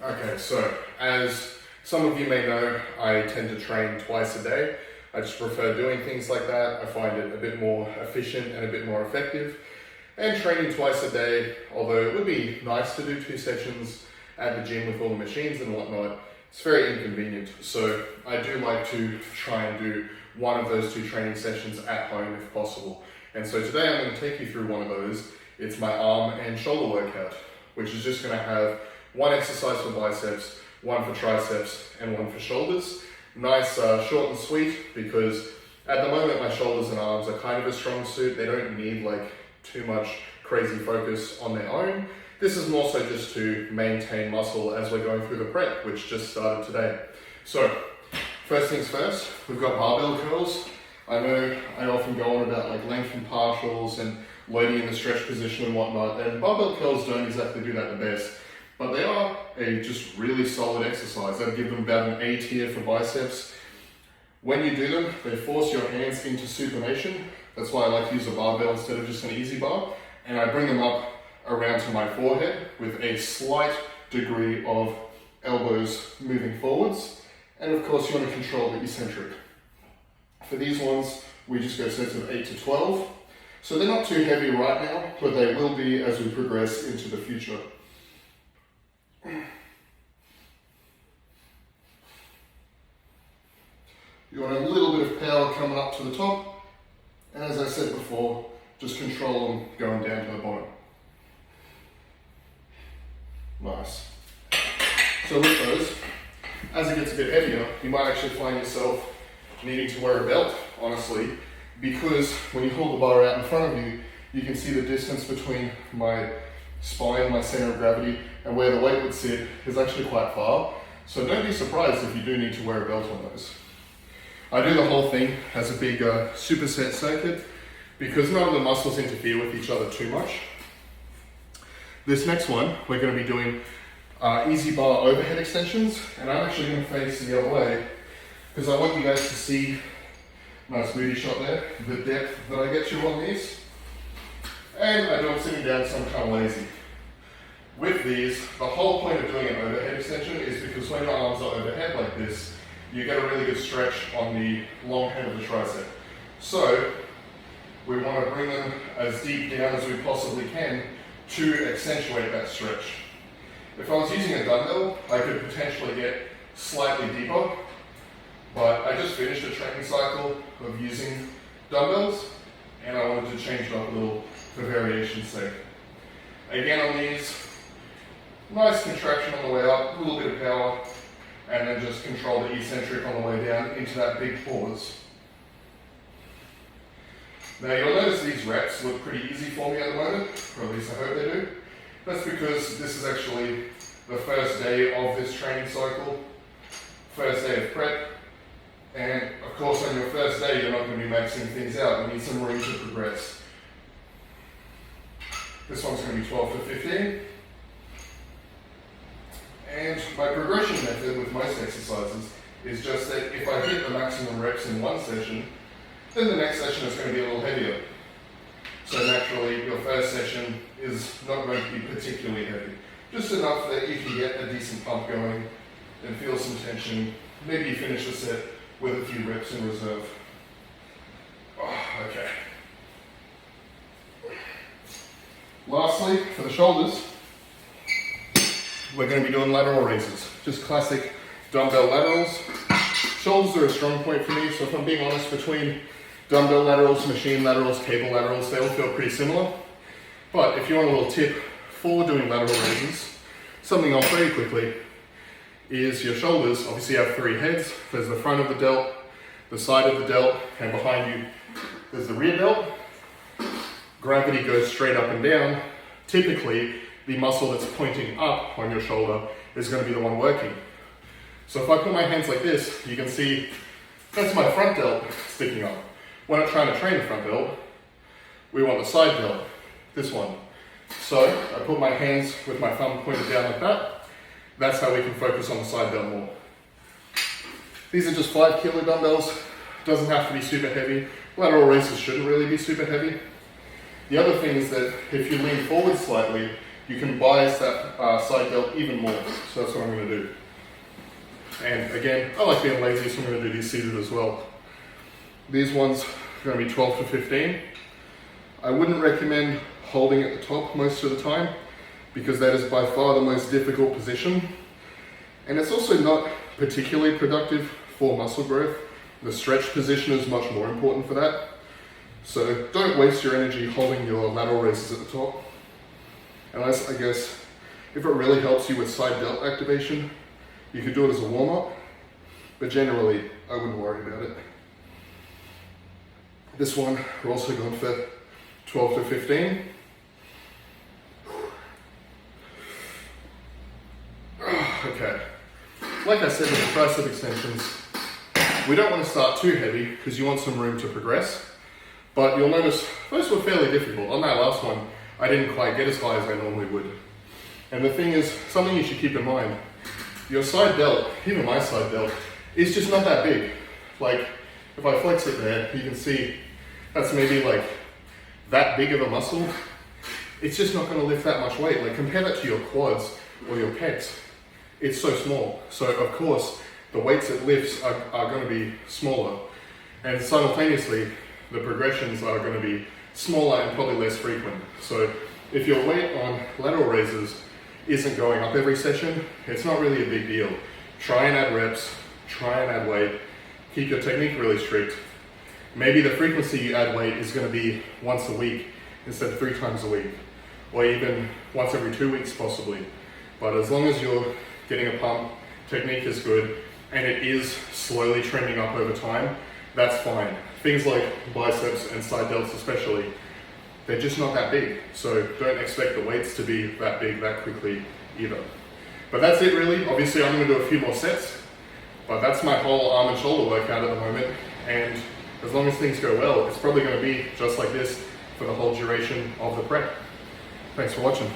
Okay, so as some of you may know, I tend to train twice a day. I just prefer doing things like that. I find it a bit more efficient and a bit more effective. And training twice a day, although it would be nice to do 2 sessions at the gym with all the machines and whatnot, it's very inconvenient. So I do like to try and do one of those 2 training sessions at home if possible. And so today I'm going to take you through one of those. It's my arm and shoulder workout, which is just going to have 1 exercise for biceps, 1 for triceps, and 1 for shoulders. Nice, short and sweet, because at the moment my shoulders and arms are kind of a strong suit. They don't need like too much crazy focus on their own. This is more so just to maintain muscle as we're going through the prep, which just started today. So, first things first, we've got barbell curls. I know I often go on about like lengthened partials and loading in the stretch position and whatnot, and barbell curls don't exactly do that the best, but they are a just really solid exercise. I'd give them about an A tier for biceps. When you do them, they force your hands into supination. That's why I like to use a barbell instead of just an easy bar, and I bring them up around to my forehead with a slight degree of elbows moving forwards, and of course you want to control the eccentric. For these ones, we just go sets of 8 to 12. So they're not too heavy right now, but they will be as we progress into the future. You want a little bit of power coming up to the top, and as I said before, just control them going down to the bottom. Nice. So with those, as it gets a bit heavier, you might actually find yourself needing to wear a belt, honestly, because when you hold the bar out in front of you, you can see the distance between my spine, my center of gravity, and where the weight would sit is actually quite far. So don't be surprised if you do need to wear a belt on those. I do the whole thing as a big superset circuit because none of the muscles interfere with each other too much. This next one, we're going to be doing easy bar overhead extensions, and I'm actually going to face the other way because I want you guys to see, nice booty shot there, the depth that I get you on these. And I do them sitting down so I'm kind of lazy. With these, the whole point of doing an overhead extension is because when your arms are overhead like this, you get a really good stretch on the long head of the tricep. So we want to bring them as deep down as we possibly can to accentuate that stretch. If I was using a dumbbell, I could potentially get slightly deeper, but I just finished a training cycle of using dumbbells and I wanted to change it up a little for variation's sake. Again on these, nice contraction on the way up, a little bit of power, and then just control the eccentric on the way down into that big pause. Now you'll notice these reps look pretty easy for me at the moment, or at least I hope they do. That's because this is actually the first day of this training cycle, first day of prep, and of course on your first day you're not going to be maxing things out, you need some room to progress. This one's going to be 12 to 15. And my progression method with most exercises is just that if I hit the maximum reps in one session, then the next session is going to be a little heavier. So naturally, your first session is not going to be particularly heavy. Just enough that you can get a decent pump going and feel some tension. Maybe you finish the set with a few reps in reserve. Oh, okay. Lastly, for the shoulders, we're going to be doing lateral raises. Just classic dumbbell laterals. Shoulders are a strong point for me, so if I'm being honest, between dumbbell laterals, machine laterals, cable laterals, they all feel pretty similar. But if you want a little tip for doing lateral raises, something I'll show you quickly is your shoulders obviously have 3 heads. There's the front of the delt, the side of the delt, and behind you there's the rear delt. Gravity goes straight up and down. Typically, the muscle that's pointing up on your shoulder is going to be the one working. So if I put my hands like this, you can see that's my front delt sticking up. We're not trying to train the front delt, we want the side delt, this one. So I put my hands with my thumb pointed down like that. That's how we can focus on the side delt more. These are just 5 kilo dumbbells, doesn't have to be super heavy. Lateral raises shouldn't really be super heavy. The other thing is that if you lean forward slightly, you can bias that side delt even more. So that's what I'm going to do. And again, I like being lazy, so I'm going to do these seated as well. These ones are going to be 12 to 15. I wouldn't recommend holding at the top most of the time because that is by far the most difficult position. And it's also not particularly productive for muscle growth. The stretch position is much more important for that. So don't waste your energy holding your lateral raises at the top. Unless, I guess, if it really helps you with side delt activation, you could do it as a warm-up, but generally, I wouldn't worry about it. This one, we're also going for 12 to 15. Okay, like I said with the tricep extensions, we don't want to start too heavy because you want some room to progress, but you'll notice those were fairly difficult. On that last one, I didn't quite get as high as I normally would. And the thing is, something you should keep in mind, your side delt, even my side delt, is just not that big. Like, if I flex it there, you can see that's maybe like that big of a muscle. It's just not going to lift that much weight. Like, compare that to your quads or your pecs. It's so small. So, of course, the weights it lifts are going to be smaller. And simultaneously, the progressions are going to be smaller and probably less frequent. So, if your weight on lateral raises isn't going up every session, it's not really a big deal. Try and add reps, try and add weight, keep your technique really strict. Maybe the frequency you add weight is going to be once a week instead of 3 times a week, or even once every 2 weeks possibly. But as long as you're getting a pump, technique is good, and it is slowly trending up over time, that's fine. Things like biceps and side delts especially, they're just not that big. So don't expect the weights to be that big that quickly either. But that's it really. Obviously I'm going to do a few more sets, but that's my whole arm and shoulder workout at the moment. And as long as things go well, it's probably going to be just like this for the whole duration of the prep. Thanks for watching.